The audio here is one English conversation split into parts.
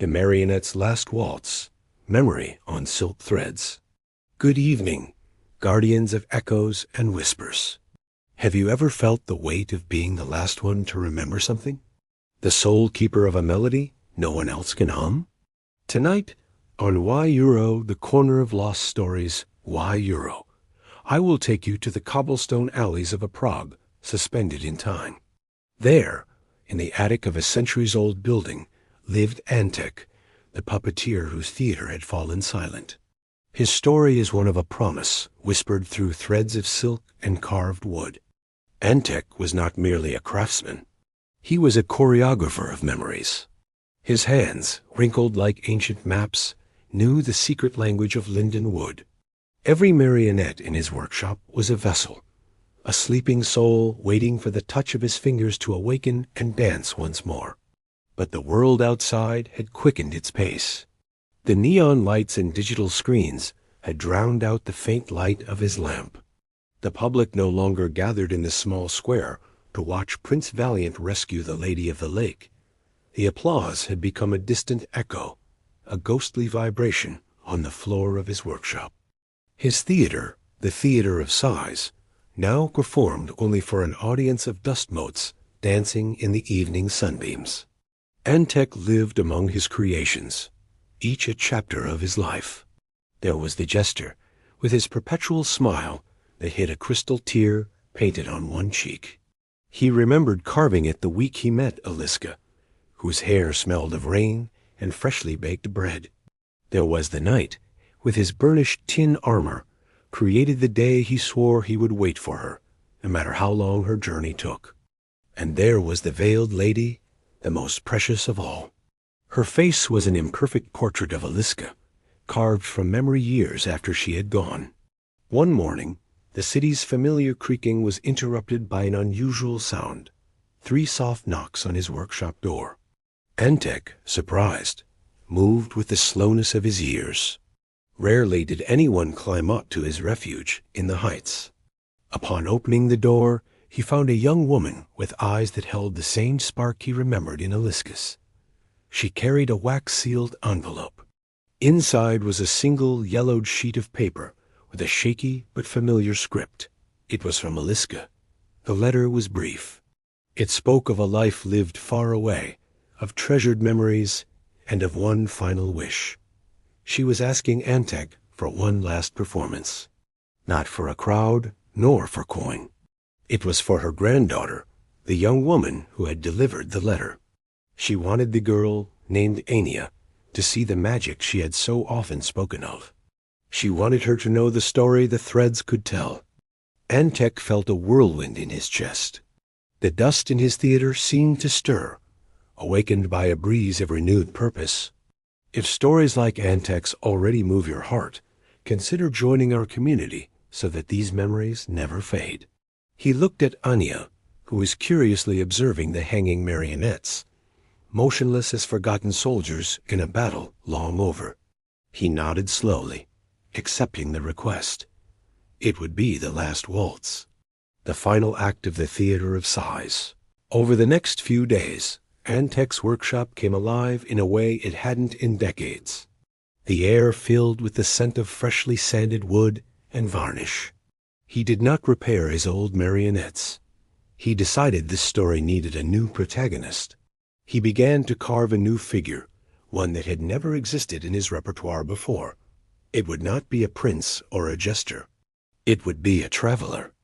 The Marionette's Last Waltz, Memory on Silk Threads. Good evening, guardians of echoes and whispers. Have you ever felt the weight of being the last one to remember something? The sole keeper of a melody no one else can hum? Tonight, on Why Euro, the corner of lost stories, Why Euro, I will take you to the cobblestone alleys of a Prague suspended in time. There, in the attic of a centuries-old building, lived Antek, the puppeteer whose theater had fallen silent. His story is one of a promise whispered through threads of silk and carved wood. Antek was not merely a craftsman. He was a choreographer of memories. His hands, wrinkled like ancient maps, knew the secret language of linden wood. Every marionette in his workshop was a vessel, a sleeping soul waiting for the touch of his fingers to awaken and dance once more. But the world outside had quickened its pace. The neon lights and digital screens had drowned out the faint light of his lamp. The public no longer gathered in the small square to watch Prince Valiant rescue the Lady of the Lake. The applause had become a distant echo, a ghostly vibration on the floor of his workshop. His theater, the theater of sighs, now performed only for an audience of dust motes dancing in the evening sunbeams. Antek lived among his creations, each a chapter of his life. There was the jester, with his perpetual smile that hid a crystal tear painted on one cheek. He remembered carving it the week he met Eliska, whose hair smelled of rain and freshly baked bread. There was the knight, with his burnished tin armor, created the day he swore he would wait for her, no matter how long her journey took. And there was the veiled lady, the most precious of all. Her face was an imperfect portrait of Eliska, carved from memory years after she had gone. One morning, the city's familiar creaking was interrupted by an unusual sound, 3 soft knocks on his workshop door. Antek, surprised, moved with the slowness of his years. Rarely did anyone climb up to his refuge in the heights. Upon opening the door, he found a young woman with eyes that held the same spark he remembered in Eliska's. She carried a wax-sealed envelope. Inside was a single yellowed sheet of paper with a shaky but familiar script. It was from Eliska. The letter was brief. It spoke of a life lived far away, of treasured memories, and of one final wish. She was asking Antek for one last performance. Not for a crowd, nor for coin. It was for her granddaughter, the young woman who had delivered the letter. She wanted the girl, named Ania, to see the magic she had so often spoken of. She wanted her to know the story the threads could tell. Antek felt a whirlwind in his chest. The dust in his theater seemed to stir, awakened by a breeze of renewed purpose. If stories like Antek's already move your heart, consider joining our community so that these memories never fade. He looked at Anya, who was curiously observing the hanging marionettes, motionless as forgotten soldiers in a battle long over. He nodded slowly, accepting the request. It would be the last waltz, the final act of the theater of sighs. Over the next few days, Antek's workshop came alive in a way it hadn't in decades. The air filled with the scent of freshly sanded wood and varnish. He did not repair his old marionettes. He decided this story needed a new protagonist. He began to carve a new figure, one that had never existed in his repertoire before. It would not be a prince or a jester. It would be a traveler,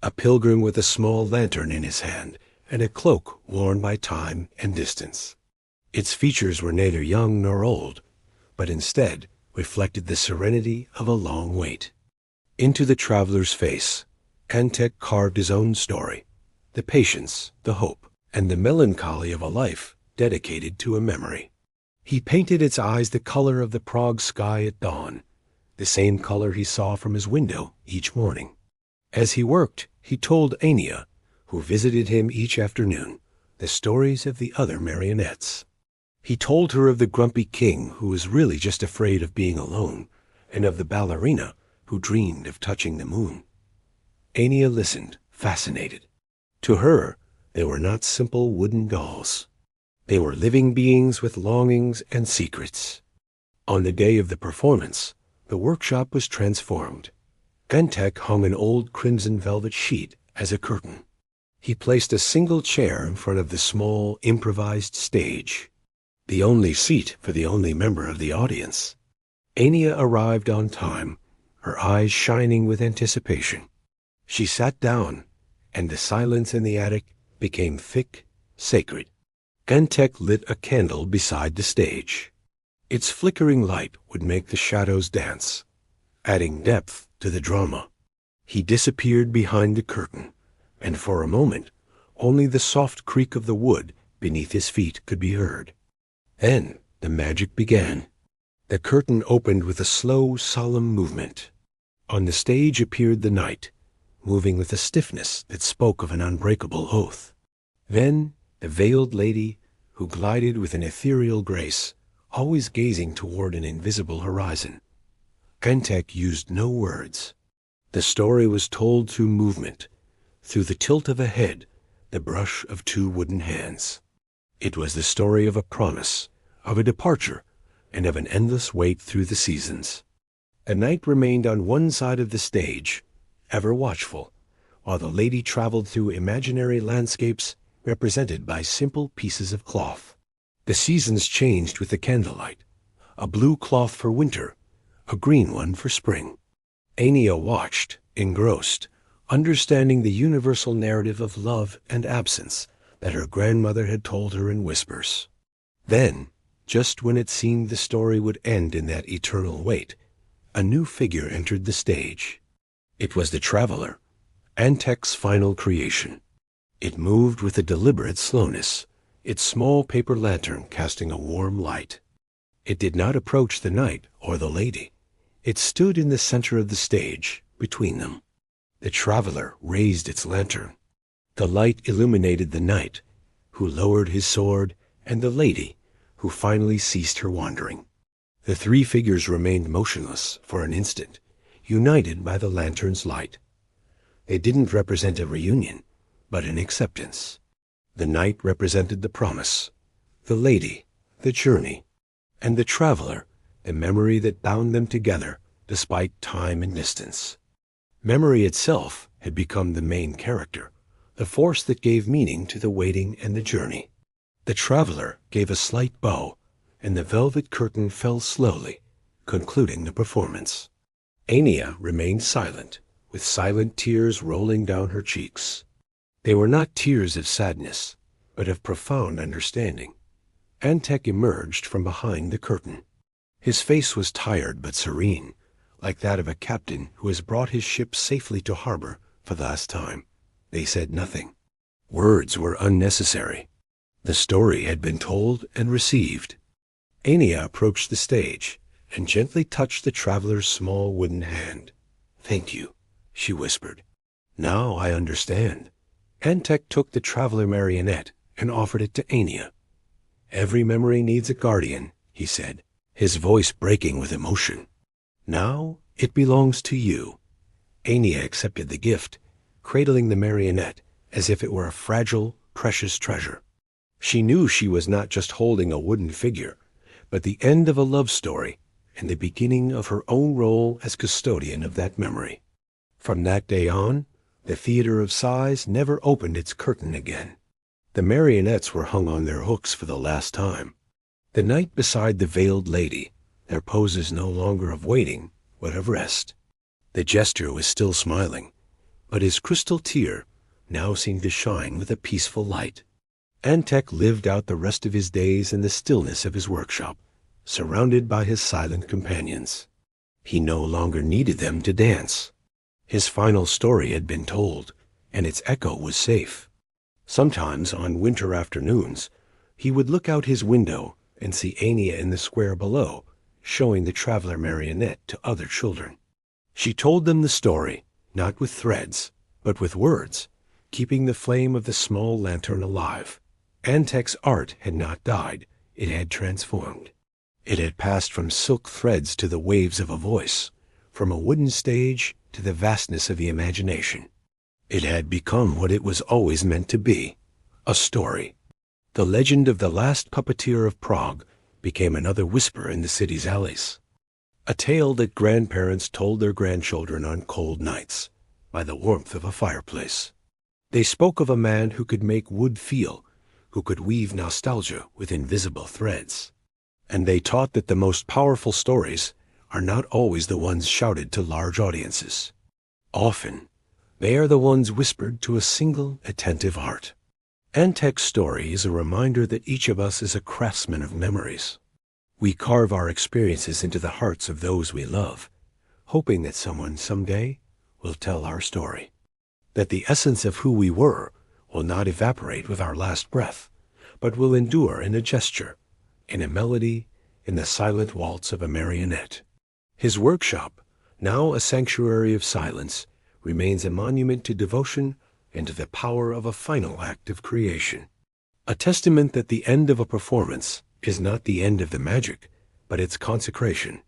a pilgrim with a small lantern in his hand and a cloak worn by time and distance. Its features were neither young nor old, but instead reflected the serenity of a long wait. Into the traveler's face, Antek carved his own story, the patience, the hope, and the melancholy of a life dedicated to a memory. He painted its eyes the color of the Prague sky at dawn, the same color he saw from his window each morning. As he worked, he told Ania, who visited him each afternoon, the stories of the other marionettes. He told her of the grumpy king who was really just afraid of being alone, and of the ballerina who dreamed of touching the moon. Ania listened, fascinated. To her, they were not simple wooden dolls. They were living beings with longings and secrets. On the day of the performance, the workshop was transformed. Antek hung an old crimson velvet sheet as a curtain. He placed a single chair in front of the small, improvised stage, the only seat for the only member of the audience. Ania arrived on time, her eyes shining with anticipation. She sat down, and the silence in the attic became thick, sacred. Antek lit a candle beside the stage. Its flickering light would make the shadows dance, adding depth to the drama. He disappeared behind the curtain, and for a moment, only the soft creak of the wood beneath his feet could be heard. Then the magic began. The curtain opened with a slow, solemn movement. On the stage appeared the knight, moving with a stiffness that spoke of an unbreakable oath. Then the veiled lady, who glided with an ethereal grace, always gazing toward an invisible horizon. Antek used no words. The story was told through movement, through the tilt of a head, the brush of two wooden hands. It was the story of a promise, of a departure, and of an endless wait through the seasons. A knight remained on one side of the stage, ever watchful, while the lady traveled through imaginary landscapes represented by simple pieces of cloth. The seasons changed with the candlelight, a blue cloth for winter, a green one for spring. Ania watched, engrossed, understanding the universal narrative of love and absence that her grandmother had told her in whispers. Then, just when it seemed the story would end in that eternal wait, a new figure entered the stage. It was the traveler, Antek's final creation. It moved with a deliberate slowness, its small paper lantern casting a warm light. It did not approach the knight or the lady. It stood in the center of the stage, between them. The traveler raised its lantern. The light illuminated the knight, who lowered his sword, and the lady, who finally ceased her wandering. The three figures remained motionless for an instant, united by the lantern's light. They didn't represent a reunion, but an acceptance. The knight represented the promise, the lady, the journey, and the traveler, the memory that bound them together despite time and distance. Memory itself had become the main character, the force that gave meaning to the waiting and the journey. The traveler gave a slight bow, and the velvet curtain fell slowly, concluding the performance. Ania remained silent, with silent tears rolling down her cheeks. They were not tears of sadness, but of profound understanding. Antek emerged from behind the curtain. His face was tired but serene, like that of a captain who has brought his ship safely to harbor for the last time. They said nothing. Words were unnecessary. The story had been told and received. Ania approached the stage and gently touched the traveler's small wooden hand. "Thank you," she whispered. "Now I understand." Antek took the traveler marionette and offered it to Ania. "Every memory needs a guardian," he said, his voice breaking with emotion. "Now it belongs to you." Ania accepted the gift, cradling the marionette as if it were a fragile, precious treasure. She knew she was not just holding a wooden figure, but the end of a love story and the beginning of her own role as custodian of that memory. From that day on, the Theater of Sighs never opened its curtain again. The marionettes were hung on their hooks for the last time. The knight beside the veiled lady, their poses no longer of waiting, but of rest. The jester was still smiling, but his crystal tear now seemed to shine with a peaceful light. Antek lived out the rest of his days in the stillness of his workshop, surrounded by his silent companions. He no longer needed them to dance. His final story had been told, and its echo was safe. Sometimes, on winter afternoons, he would look out his window and see Ania in the square below, showing the traveler marionette to other children. She told them the story, not with threads, but with words, keeping the flame of the small lantern alive. Antek's art had not died, it had transformed. It had passed from silk threads to the waves of a voice, from a wooden stage to the vastness of the imagination. It had become what it was always meant to be, a story. The legend of the last puppeteer of Prague became another whisper in the city's alleys. A tale that grandparents told their grandchildren on cold nights by the warmth of a fireplace. They spoke of a man who could make wood feel, who could weave nostalgia with invisible threads. And they taught that the most powerful stories are not always the ones shouted to large audiences. Often, they are the ones whispered to a single attentive heart. Antek's story is a reminder that each of us is a craftsman of memories. We carve our experiences into the hearts of those we love, hoping that someone someday will tell our story. That the essence of who we were will not evaporate with our last breath, but will endure in a gesture, in a melody, in the silent waltz of a marionette. His workshop, now a sanctuary of silence, remains a monument to devotion and to the power of a final act of creation. A testament that the end of a performance is not the end of the magic, but its consecration.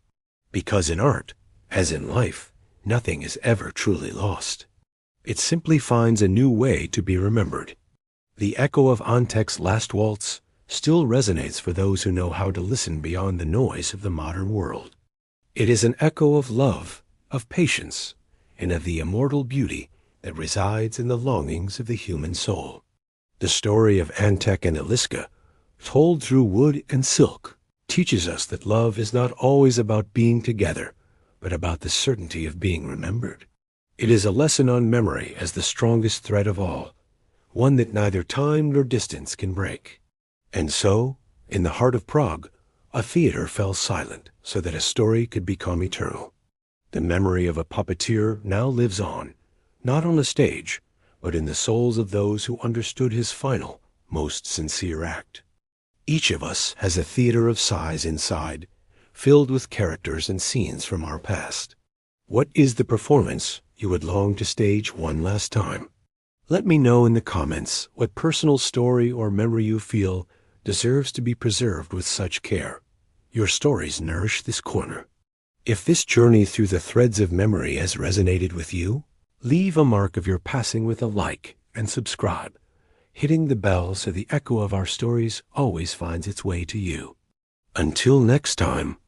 Because in art, as in life, nothing is ever truly lost. It simply finds a new way to be remembered. The echo of Antek's last waltz still resonates for those who know how to listen beyond the noise of the modern world. It is an echo of love, of patience, and of the immortal beauty that resides in the longings of the human soul. The story of Antek and Eliska, told through wood and silk, teaches us that love is not always about being together, but about the certainty of being remembered. It is a lesson on memory as the strongest thread of all, one that neither time nor distance can break. And so, in the heart of Prague, a theater fell silent so that a story could become eternal. The memory of a puppeteer now lives on, not on a stage, but in the souls of those who understood his final, most sincere act. Each of us has a theater of sighs inside, filled with characters and scenes from our past. What is the performance you would long to stage one last time? Let me know in the comments what personal story or memory you feel deserves to be preserved with such care. Your stories nourish this corner. If this journey through the threads of memory has resonated with you, leave a mark of your passing with a like and subscribe, hitting the bell so the echo of our stories always finds its way to you. Until next time,